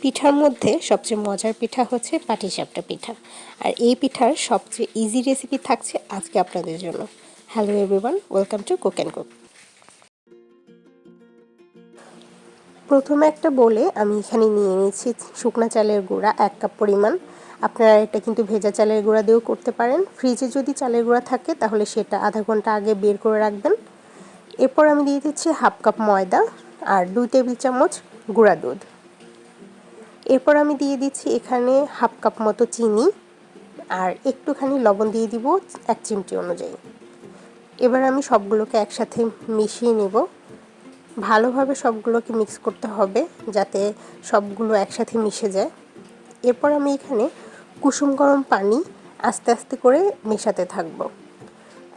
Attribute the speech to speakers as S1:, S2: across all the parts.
S1: পিঠার মধ্যে সবচেয়ে মজার পিঠা হচ্ছে পাটিসাপটা পিঠা। আর এই পিঠার সবচেয়ে ইজি রেসিপি থাকছে আজকে আপনাদের জন্য। Hello everyone, welcome to cook and cook. প্রথমে একটা বলে আমি এখানে নিয়ে নিয়েছি শুকনো চালের গুঁড়া 1 কাপ পরিমাণ। আপনারা এটা কিন্তু ভেজা চালের গুঁড়া দিয়েও করতে পারেন। ফ্রিজে যদি চালের গুঁড়া থাকে তাহলে সেটা আধা ঘন্টা আগে বের করে রাখবেন। এরপর আমি দিয়ে দিচ্ছি 1/2 কাপ ময়দা আর 2 টেবিল চামচ গুঁড়া দুধ। এরপর আমি দিয়ে দিচ্ছি এখানে 1/2 কাপ মতো চিনি আর একটুখানি লবণ দিয়ে দিব 1 চিমটি অনুযায়ী। এবার আমি সবগুলোকে একসাথে মিশিয়ে নেব। ভালোভাবে সবগুলোকে মিক্স করতে হবে যাতে সবগুলো একসাথে মিশে যায়। এরপর আমি এখানে কুসুম গরম পানি আস্তে আস্তে করে মেশাতে থাকব।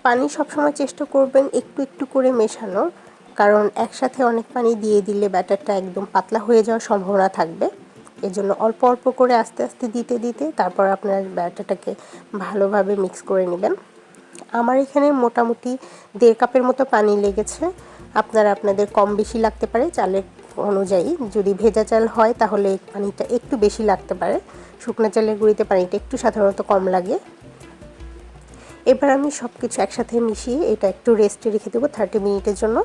S1: পানি সবসময় চেষ্টা করবেন একটু একটু করে মেশানোর, কারণ একসাথে অনেক পানি দিয়ে দিলে ব্যাটারটা একদম পাতলা হয়ে যাওয়ার সম্ভাবনা থাকবে। এজন্য অল্প অল্প করে আস্তে আস্তে দিতে দিতে তারপর আপনার ব্যাটারটাকে ভালোভাবে মিক্স করে নেবেন। আমার এখানে মোটামুটি 1.5 কাপের মতো পানি লেগেছে। আপনারা আপনাদের কম বেশি লাগতে পারে চালের অনুযায়ী। যদি ভেজা চাল হয় তাহলে পানিটা একটু বেশি লাগতে পারে। শুকনো চালের গুঁড়িতে পানিটা একটু সাধারণত কম লাগে। এবার আমি সব কিছু একসাথে মিশিয়ে এটা একটু রেস্টে রেখে দেবো 30 মিনিটের জন্য।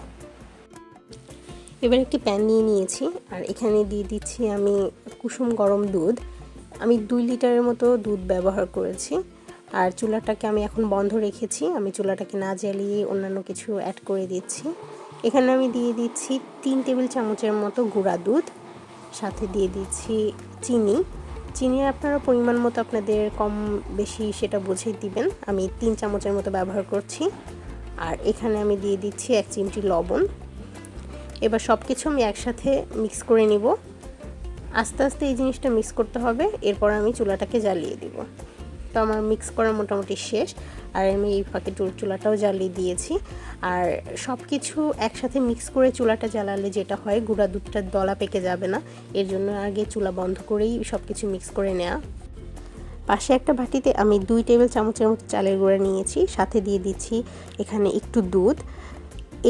S1: এবার একটি প্যান নিয়ে নিয়েছি আর এখানে দিয়ে দিচ্ছি আমি কুসুম গরম দুধ। আমি 2 লিটারের মতো দুধ ব্যবহার করেছি। আর চুলাটাকে আমি এখন বন্ধ রেখেছি। আমি চুলাটাকে না জ্বালিয়ে অন্যান্য কিছু অ্যাড করে দিচ্ছি। এখানে আমি দিয়ে দিচ্ছি 3 টেবিল চামচের মতো গুঁড়া দুধ, সাথে দিয়ে দিচ্ছি চিনি। চিনি আপনারা পরিমাণ মতো আপনাদের কম বেশি সেটা বুঝেই দিবেন। আমি 3 চামচের মতো ব্যবহার করছি। আর এখানে আমি দিয়ে দিচ্ছি 1 চিমটি লবণ। এবার সব কিছু আমি একসাথে মিক্স করে নিব। আস্তে আস্তে এই জিনিসটা মিক্স করতে হবে। এরপর আমি চুলাটাকে জ্বালিয়ে দিব। তো আমার মিক্স করা মোটামুটি শেষ। আর আমি এই ফাঁকে চুলাটাও জ্বালিয়ে দিয়েছি। আর সব কিছু একসাথে মিক্স করে চুলাটা জ্বালালে যেটা হয়, গুঁড়া দুধটা দলা পেকে যাবে না। এর জন্য আগে চুলা বন্ধ করেই সব কিছু মিক্স করে নেওয়া। পাশে একটা বাটিতে আমি 2 টেবিল চামচের মতো চালের গুঁড়া নিয়েছি, সাথে দিয়ে দিচ্ছি এখানে একটু দুধ।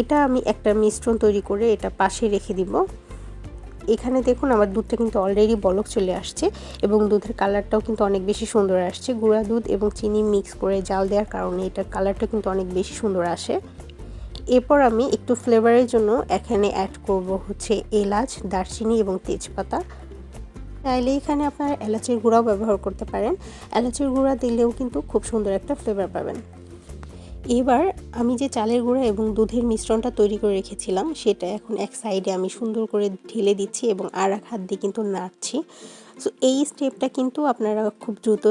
S1: এটা আমি একটা মিশ্রণ তৈরি করে এটা পাশে রেখে দিব। এখানে দেখুন আমার দুধটা কিন্তু অলরেডি বলক চলে আসছে এবং দুধের কালারটাও কিন্তু অনেক বেশি সুন্দর আসছে। গুঁড়া দুধ এবং চিনি মিক্স করে জাল দেওয়ার কারণে এটার কালারটা কিন্তু অনেক বেশি সুন্দর আসে। এরপর আমি একটু ফ্লেভারের জন্য এখানে অ্যাড করব হচ্ছে এলাচ, দারচিনি এবং তেজপাতা। চাইলে এখানে আপনারা এলাচের গুঁড়াও ব্যবহার করতে পারেন। এলাচের গুঁড়া দিলেও কিন্তু খুব সুন্দর একটা ফ্লেভার পাবেন। এবার আমি যে চালের গুঁড়া এবং দুধের মিশ্রণটা তৈরি করে রেখেছিলাম সেটা এখন এক সাইডে আমি সুন্দর করে ঢেলে দিচ্ছি এবং আর এক হাত দিয়ে কিন্তু নাড়ছি। সো এই স্টেপটা কিন্তু আপনারা খুব দ্রুত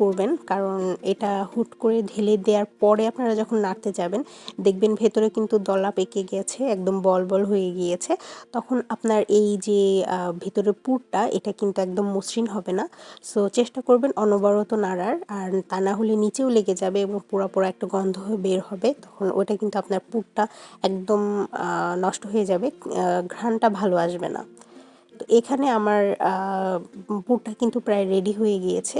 S1: করবেন, কারণ এটা হুট করে ঢেলে দেওয়ার পরে আপনারা যখন নাড়তে যাবেন দেখবেন ভেতরে কিন্তু দলা পেকে গেছে, একদম বল বল হয়ে গিয়েছে। তখন আপনার এই যে ভেতরের পুরটা এটা কিন্তু একদম মসৃণ হবে না। সো চেষ্টা করবেন অনবরত নাড়ার, আর তা না হলে নিচেও লেগে যাবে এবং পোড়া পোড়া একটা গন্ধ বের হবে। তখন ওটা কিন্তু আপনার পুরটা একদম নষ্ট হয়ে যাবে, ঘ্রাণটা ভালো আসবে না। তো এখানে আমার পুরটা কিন্তু প্রায় রেডি হয়ে গিয়েছে।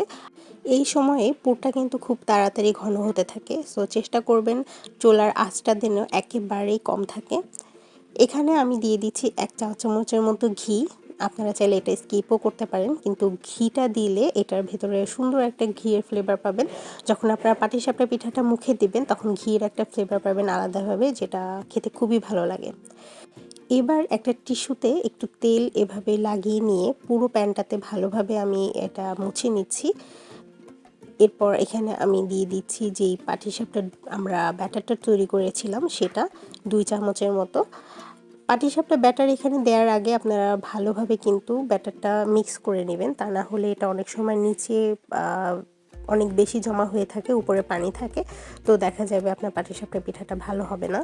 S1: এই সময়ে পুরটা কিন্তু খুব তাড়াতাড়ি ঘন হতে থাকে। সো চেষ্টা করবেন চুলার আঁচটা যেন একেবারেই কম থাকে। এখানে আমি দিয়ে দিচ্ছি 1 চা চামচের মতো ঘি। আপনারা চাইলে এটা স্কিপও করতে পারেন, কিন্তু ঘিটা দিলে এটার ভেতরে সুন্দর একটা ঘিয়ের ফ্লেভার পাবেন। যখন আপনারা পাটিসাপটা পিঠাটা মুখে দিবেন তখন ঘিয়ের একটা ফ্লেভার পাবেন আলাদাভাবে, যেটা খেতে খুবই ভালো লাগে। এবার একটা টিস্যুতে একটু তেল এভাবে লাগিয়ে নিয়ে পুরো প্যানটাতে ভালোভাবে আমি এটা মুছে নিচ্ছি। এরপর এখানে আমি দিয়ে দিচ্ছি যেই পাটিসাপটা আমরা ব্যাটারটা তৈরি করেছিলাম সেটা 2 চামচের মতো। পাটিসাপটা ব্যাটার এখানে দেওয়ার আগে আপনারা ভালোভাবে কিন্তু ব্যাটারটা মিক্স করে নেবেন, তা না হলে এটা অনেক সময় নিচে অনেক বেশি জমা হয়ে থাকে, উপরে পানি থাকে, তো দেখা যাবে আপনার পাটিসাপটা পিঠাটা ভালো হবে না।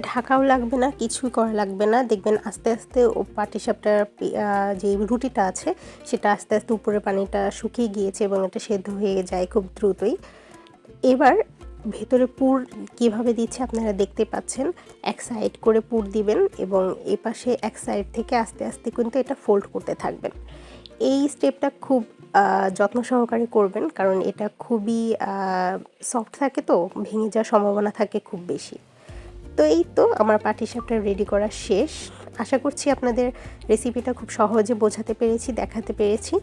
S1: ঢাকাও লাগবে না, কিছুই করা লাগবে না। দেখবেন আস্তে আস্তে পাটিসাপটার যে রুটিটা আছে সেটা আস্তে আস্তে উপরে পানিটা শুকিয়ে গিয়েছে এবং এটা সেদ্ধ হয়ে যায় খুব দ্রুতই। এবার ভেতরে পুর কিভাবে দিচ্ছে আপনারা দেখতে পাচ্ছেন। এক সাইড করে পুর দিবেন এবং এপাশে এক সাইড থেকে আস্তে আস্তে কিন্তু এটা ফোল্ড করতে থাকবেন। এই স্টেপটা খুব যত্ন সহকারে করবেন, কারণ এটা খুবই সফট থাকে, তো ভেঙে যাওয়ার সম্ভাবনা থাকে খুব বেশি। তো এই তো আমার পাটিসাপটা রেডি করা শেষ। আশা করছি আপনাদের রেসিপিটা খুব সহজে বোঝাতে পেরেছি, দেখাতে পেরেছি।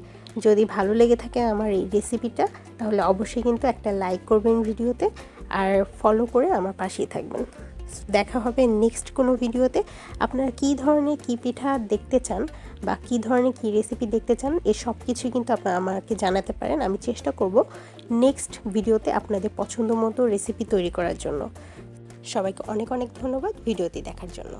S1: যদি ভালো লেগে থাকে আমার এই রেসিপিটা, তাহলে অবশ্যই কিন্তু একটা লাইক করবেন ভিডিওতে, আর ফলো করে আমার পাশেই থাকবেন। দেখা হবে নেক্সট কোনো ভিডিওতে। আপনারা কী ধরনের কী পিঠা দেখতে চান বা কী ধরনের কী রেসিপি দেখতে চান, এই সব কিছুই কিন্তু আপনারা আমাকে জানাতে পারেন। আমি চেষ্টা করব নেক্সট ভিডিওতে আপনাদের পছন্দ মতো রেসিপি তৈরি করার জন্য। সবাইকে অনেক অনেক ধন্যবাদ ভিডিওটি দেখার জন্য।